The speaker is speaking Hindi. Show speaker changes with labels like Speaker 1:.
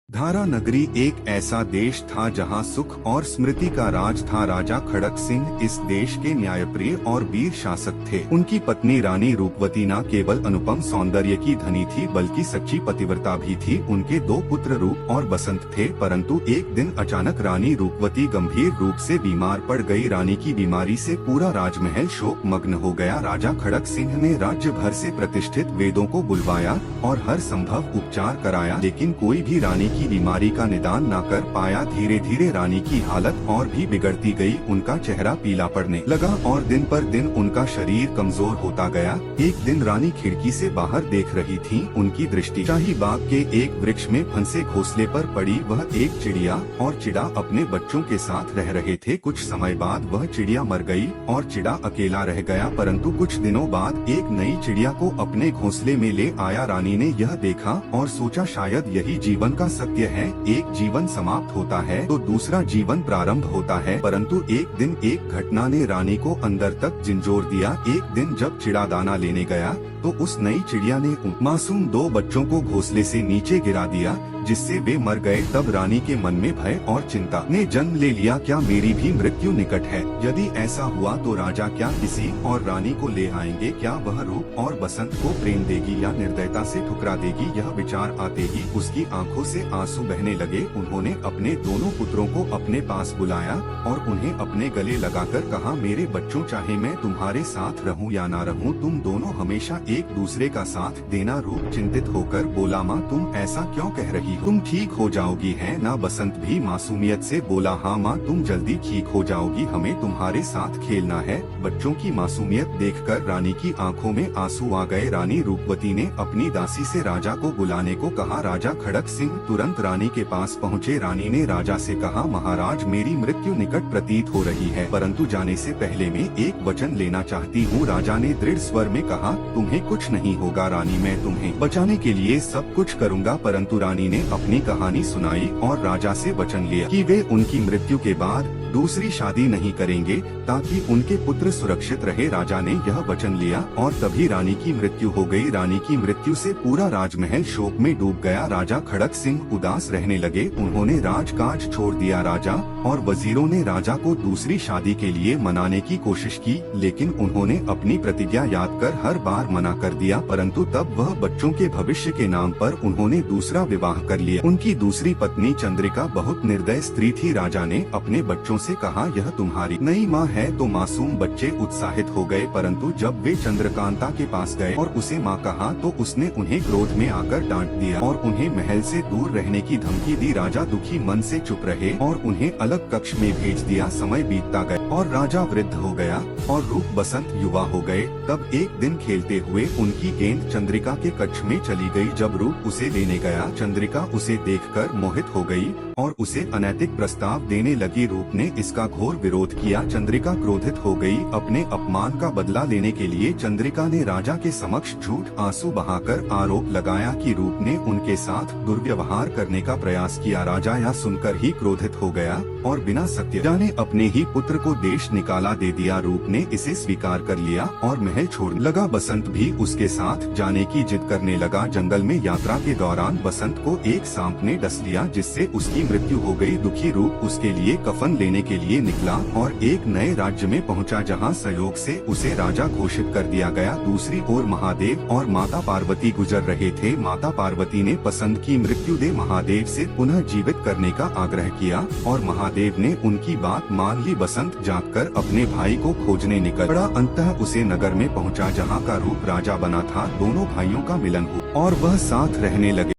Speaker 1: धारा नगरी एक ऐसा देश था जहां सुख और स्मृति का राज था। राजा खड़क सिंह इस देश के न्यायप्रिय और वीर शासक थे। उनकी पत्नी रानी रूपवती न केवल अनुपम सौंदर्य की धनी थी बल्कि सच्ची पतिव्रता भी थी। उनके दो पुत्र रूप और बसंत थे, परंतु एक दिन अचानक रानी रूपवती गंभीर रूप से बीमार पड़ गई। रानी की बीमारी से पूरा राजमहल शोक मग्न हो गया। राजा खड़क सिंह ने राज्य भर से प्रतिष्ठित वेदों को बुलवाया और हर संभव उपचार कराया, लेकिन कोई भी रानी की बीमारी का निदान न कर पाया। धीरे धीरे रानी की हालत और भी बिगड़ती गई। उनका चेहरा पीला पड़ने लगा और दिन पर दिन उनका शरीर कमजोर होता गया। एक दिन रानी खिड़की से बाहर देख रही थी। उनकी दृष्टि शाही बाग के एक वृक्ष में फंसे घोंसले पर पड़ी। वह एक चिड़िया और चिड़ा अपने बच्चों के साथ रह रहे थे। कुछ समय बाद वह चिड़िया मर गई और चिड़ा अकेला रह गया, परंतु कुछ दिनों बाद एक नई चिड़िया को अपने घोंसले में ले आया। रानी ने यह देखा और सोचा शायद यही जीवन का सत्य है। एक जीवन समाप्त होता है तो दूसरा जीवन प्रारंभ होता है। परंतु एक दिन एक घटना ने रानी को अंदर तक झंझोर दिया। एक दिन जब चिड़ा दाना लेने गया तो उस नई चिड़िया ने मासूम दो बच्चों को घोंसले से नीचे गिरा दिया, जिससे वे मर गए। तब रानी के मन में भय और चिंता ने जन्म ले लिया। क्या मेरी भी मृत्यु निकट है? यदि ऐसा हुआ तो राजा क्या किसी और रानी को ले आएंगे? क्या वह रूप और बसंत को प्रेम देगी या निर्दयता से ठुकरा देगी? यह विचार आते ही उसकी आंखों से आंसू बहने लगे। उन्होंने अपने दोनों पुत्रों को अपने पास बुलाया और उन्हें अपने गले लगाकर कहा, मेरे बच्चों, चाहे मैं तुम्हारे साथ रहूं या ना रहूं, तुम दोनों हमेशा एक दूसरे का साथ देना। रूप चिंतित होकर बोला, माँ तुम ऐसा क्यों कह रही हो? तुम ठीक हो जाओगी है ना? बसंत भी मासूमियत से बोला, हाँ माँ, तुम जल्दी ठीक हो जाओगी, हमें तुम्हारे साथ खेलना है। बच्चों की मासूमियत देखकर रानी की आंखों में आंसू आ गए। रानी रूपवती ने अपनी दासी से राजा को बुलाने को कहा। राजा खड़क सिंह तुरंत रानी के पास पहुँचे। रानी ने राजा से कहा, महाराज, मेरी मृत्यु निकट प्रतीत हो रही है, परंतु जाने से पहले मैं एक वचन लेना चाहती हूँ। राजा ने दृढ़ स्वर में कहा, तुम्हें कुछ नहीं होगा रानी, मैं तुम्हें बचाने के लिए सब कुछ करूँगा। परंतु रानी ने अपनी कहानी सुनाई और राजा से वचन लिया कि वे उनकी मृत्यु के बाद दूसरी शादी नहीं करेंगे ताकि उनके पुत्र सुरक्षित रहे। राजा ने यह वचन लिया और तभी रानी की मृत्यु हो गई। रानी की मृत्यु से पूरा राजमहल शोक में डूब गया। राजा खड़क सिंह उदास रहने लगे। उन्होंने राजकाज छोड़ दिया। राजा और वजीरों ने राजा को दूसरी शादी के लिए मनाने की कोशिश की, लेकिन उन्होंने अपनी प्रतिज्ञा याद कर हर बार मना कर दिया। परंतु तब वह बच्चों के भविष्य के नाम पर उन्होंने दूसरा विवाह कर लिया। उनकी दूसरी पत्नी चंद्रिका बहुत निर्दय स्त्री थी। राजा ने अपने बच्चों से कहा, यह तुम्हारी नई माँ है। तो मासूम बच्चे उत्साहित हो गए, परंतु जब वे चंद्रकांता के पास गए और उसे माँ कहा तो उसने उन्हें क्रोध में आकर डांट दिया और उन्हें महल से दूर रहने की धमकी दी। राजा दुखी मन से चुप रहे और उन्हें अलग कक्ष में भेज दिया। समय बीतता गया और राजा वृद्ध हो गया और रूप बसंत युवा हो गए। तब एक दिन खेलते हुए उनकी गेंद चंद्रिका के कक्ष में चली गई। जब रूप उसे लेने गया, चंद्रिका उसे देखकर मोहित हो गई और उसे अनैतिक प्रस्ताव देने लगी। रूप ने इसका घोर विरोध किया। चंद्रिका क्रोधित हो गई। अपने अपमान का बदला लेने के लिए चंद्रिका ने राजा के समक्ष झूठ आंसू बहाकर आरोप लगाया कि रूप ने उनके साथ दुर्व्यवहार करने का प्रयास किया। राजा यह सुनकर ही क्रोधित हो गया और बिना सत्य जाने अपने ही पुत्र को देश निकाला दे दिया। रूप ने इसे स्वीकार कर लिया और महल छोड़ने लगा। बसंत भी उसके साथ जाने की जिद करने लगा। जंगल में यात्रा के दौरान बसंत को एक सांप ने डस लिया, जिससे उसकी मृत्यु हो गई। दुखी रूप उसके लिए कफन लेने के लिए निकला और एक नए राज्य में पहुंचा, जहां सहयोग से उसे राजा घोषित कर दिया गया। दूसरी ओर महादेव और माता पार्वती गुजर रहे थे। माता पार्वती ने बसंत की मृत्यु दे महादेव से पुनः जीवित करने का आग्रह किया और महादेव ने उनकी बात मान ली। बसंत जागकर अपने भाई को खोजने निकल पड़ा। अंततः उसे नगर में पहुंचा, जहां का रूप राजा बना था। दोनों भाइयों का मिलन हुआ और वह साथ रहने लगे।